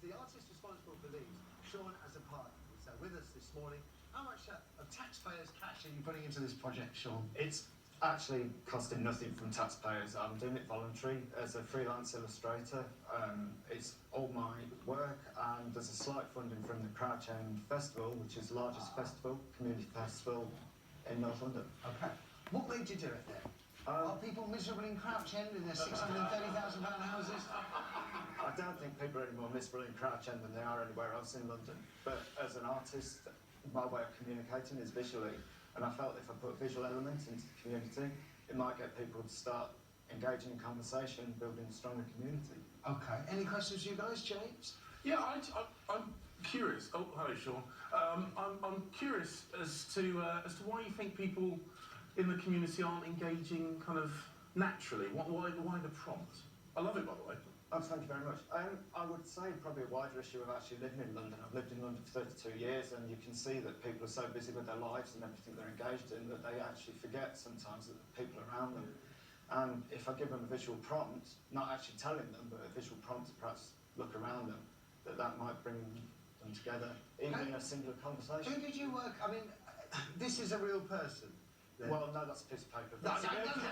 the artist responsible for these, Sean, as a partner, is with us this morning. How much of taxpayers' cash are you putting into this project, Sean? It's actually costing nothing from taxpayers. I'm doing it voluntary as a freelance illustrator. It's all my work, and there's a slight funding from the Crouch End Festival, which is the largest festival, community festival in North London. Okay. What made you do it then? Are people miserable in Crouch End in their £630,000 houses? I don't think people are any more miserable in Crouch End than they are anywhere else in London. But as an artist, my way of communicating is visually, and I felt if I put visual elements into the community, it might get people to start engaging in conversation, building a stronger community. Okay. Any questions, you guys, James? Yeah, I'm curious. Oh, hello, Sean. I'm curious as to why you think people in the community aren't engaging kind of naturally. Why the prompt? I love it, by the way. Oh, thank you very much. I would say probably a wider issue of actually living in London. I've lived in London for 32 years, and you can see that people are so busy with their lives and everything they're engaged in that they actually forget sometimes that the people around them. And if I give them a visual prompt, not actually telling them, but a visual prompt to perhaps look around them, that might bring them together, even in a singular conversation. Who did you work? I mean, this is a real person. Then. Well, no, that's a piece of paper. No, that's a piece of paper.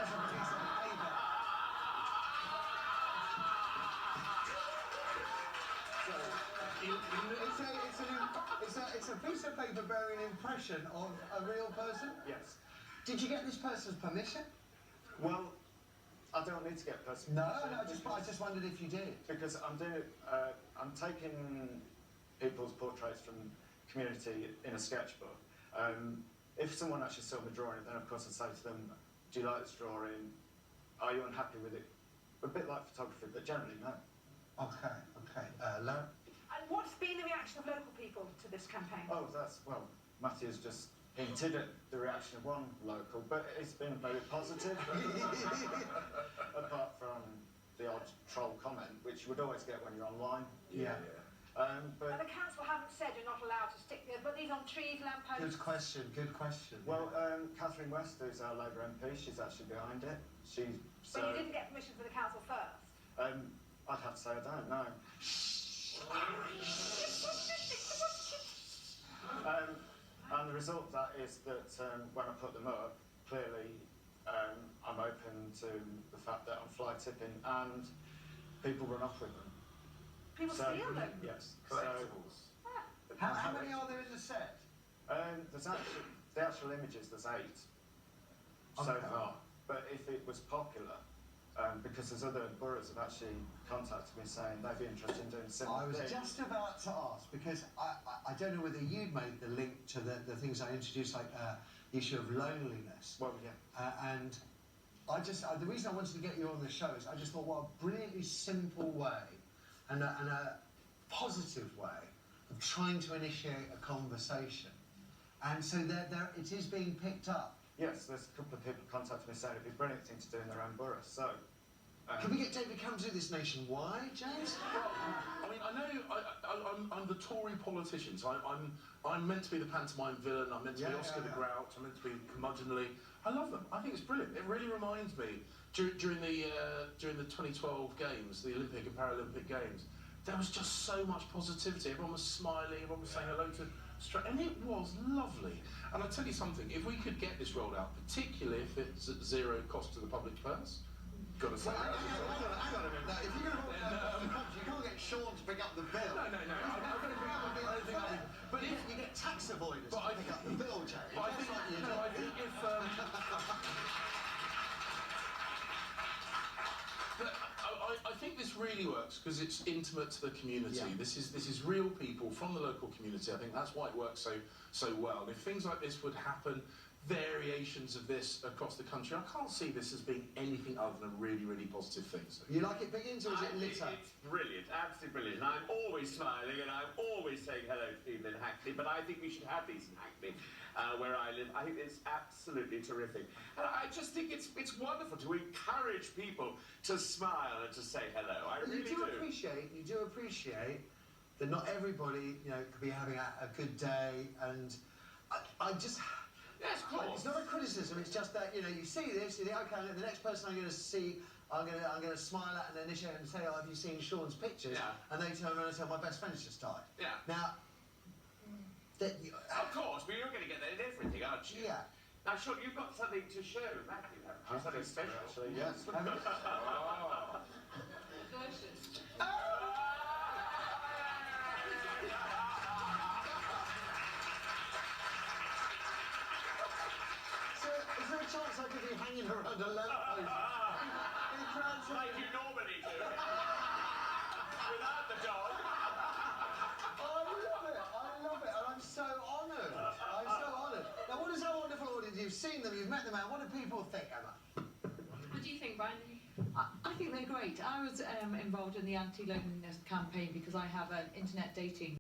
It's a piece of paper bearing an impression of a real person? Yes. Did you get this person's permission? Well, I don't need to get personal permission. No, I just wondered if you did. Because I'm doing it, I'm taking people's portraits from community in a sketchbook. If someone actually saw me drawing it, then of course I'd say to them, do you like this drawing? Are you unhappy with it? A bit like photography, but generally no. Okay. Lara? And what's been the reaction of local people to this campaign? Oh, well, Matthew's just hinted at the reaction of one local, but it's been very positive. Apart from the odd troll comment, which you would always get when you're online. Yeah. But the council haven't said you're not allowed to stick there, but these on trees, lampposts. Good question. Well, Catherine West, who's our Labour MP, she's actually behind it. But you didn't get permission from the council first? I'd have to say I don't know. And the result of that is that when I put them up, clearly I'm open to the fact that I'm fly tipping and people run off with them. People steal them? Yes. Collectibles. How many are there in the set? There's actually, the actual images, there's 8 so far. But if it was popular, because there's other boroughs have actually contacted me saying they'd be interested in doing similar things. I was just about to ask, because I don't know whether you'd made the link to the things I introduced, like the issue of loneliness. Well, yeah. And the reason I wanted to get you on the show is I just thought, what a brilliantly simple way and a positive way of trying to initiate a conversation. And so it is being picked up. Yes, there's a couple of people contacted me saying it'd be a brilliant thing to do in their own borough, so... Can we get David Cameron to do this nationwide, James? Well, I mean, I know I'm the Tory politician, so I'm meant to be the pantomime villain, I'm meant to be Oscar the Grouch, I'm meant to be curmudgeonly. I love them, I think it's brilliant. It really reminds me, during the 2012 Games, the Olympic and Paralympic Games, there was just so much positivity. Everyone was smiling, everyone was saying hello to... And it was lovely. And I'll tell you something, if we could get this rolled out, particularly if it's at zero cost to the public purse, gotta say that. Hang on a minute. Now, if you're going to roll out the country, you can't get Sean to pick up the bill. No. I'm going to pick up the bill. But if you get tax avoiders to pick up the bill, James. I think if... I think this really works because it's intimate to the community. Yeah. This is real people from the local community. I think that's why it works so well. And if things like this would happen, variations of this across the country, I can't see this as being anything other than really positive things. You like it, Biggins, or is it litter? It's brilliant, absolutely brilliant. And I'm always smiling and I'm always saying hello to people in Hackney, but I think we should have these in Hackney, where I live. I think it's absolutely terrific. And I just think it's wonderful to encourage people to smile and to say hello. I really do. You do appreciate that not everybody, could be having a good day, and I just... Yes, of course. It's not a criticism, it's just that, you see this, you think, okay, the next person I'm going to see I'm gonna smile at and initiate and say, oh, have you seen Sean's pictures? Yeah. And they turn around and say, my best friend's just died. Yeah. Now, Of course, but you're going to get that in everything, aren't you? yeah. Now, Sean, you've got something to show Matthew, haven't you? Something special. Actually, yes. Delicious. So, is there a chance I could be hanging around a lamppost? Like you normally do. Without the dog. I love it, and I'm so honoured. I'm so honoured. Now, what is our wonderful audience? You've seen them, you've met them, and what do people think, Emma? What do you think, Brian? I think they're great. I was involved in the anti-loneliness campaign because I have an internet dating